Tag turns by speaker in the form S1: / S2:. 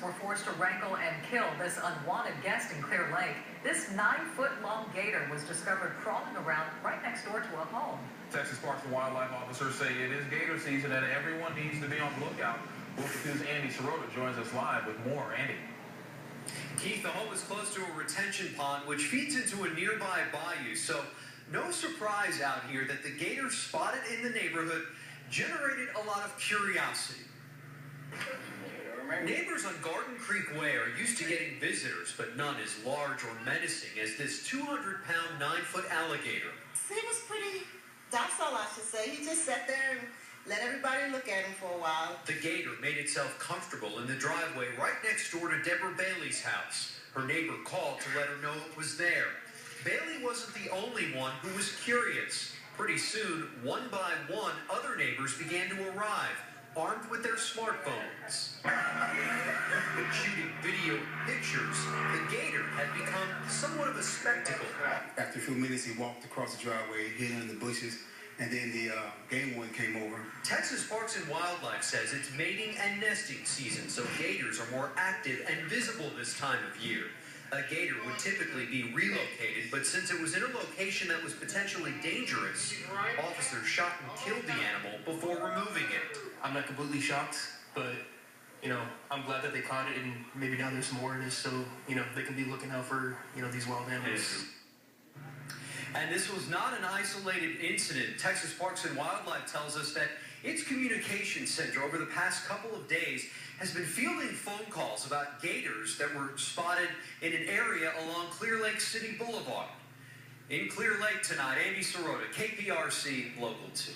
S1: were forced to wrangle and kill this unwanted guest in Clear Lake. This 9-foot-long gator was discovered crawling around right next door to a home.
S2: Texas Parks and Wildlife officers say it is gator season and everyone needs to be on the lookout. Local 2's Andy Sirota joins us live with more. Andy.
S3: Keith, the home is close to a retention pond which feeds into a nearby bayou, so no surprise out here that the gator spotted in the neighborhood generated a lot of curiosity. Neighbors on Garden Creek Way are used to getting visitors, but none as large or menacing as this 200-pound, 9-foot alligator.
S4: He was pretty docile, I should say. He just sat there and let everybody look at him for a while.
S3: The gator made itself comfortable in the driveway right next door to Deborah Bailey's house. Her neighbor called to let her know it was there. Bailey wasn't the only one who was curious. Pretty soon, one by one, other neighbors began to arrive, armed with their smartphones. Shooting video pictures, the gator had become somewhat of a spectacle.
S5: After a few minutes, he walked across the driveway, hid in the bushes, and then the game warden came over.
S3: Texas Parks and Wildlife says it's mating and nesting season, so gators are more active and visible this time of year. A gator would typically be relocated, but since it was in a location that was potentially dangerous, officers shot and killed the animal before removing it.
S6: I'm not completely shocked, but, I'm glad that they caught it, and maybe now there's some awareness, so, they can be looking out for, these wild animals.
S3: And this was not an isolated incident. Texas Parks and Wildlife tells us that its communications center over the past couple of days has been fielding phone calls about gators that were spotted in an area along Clear Lake City Boulevard. In Clear Lake tonight, Andy Sirota, KPRC Local 2.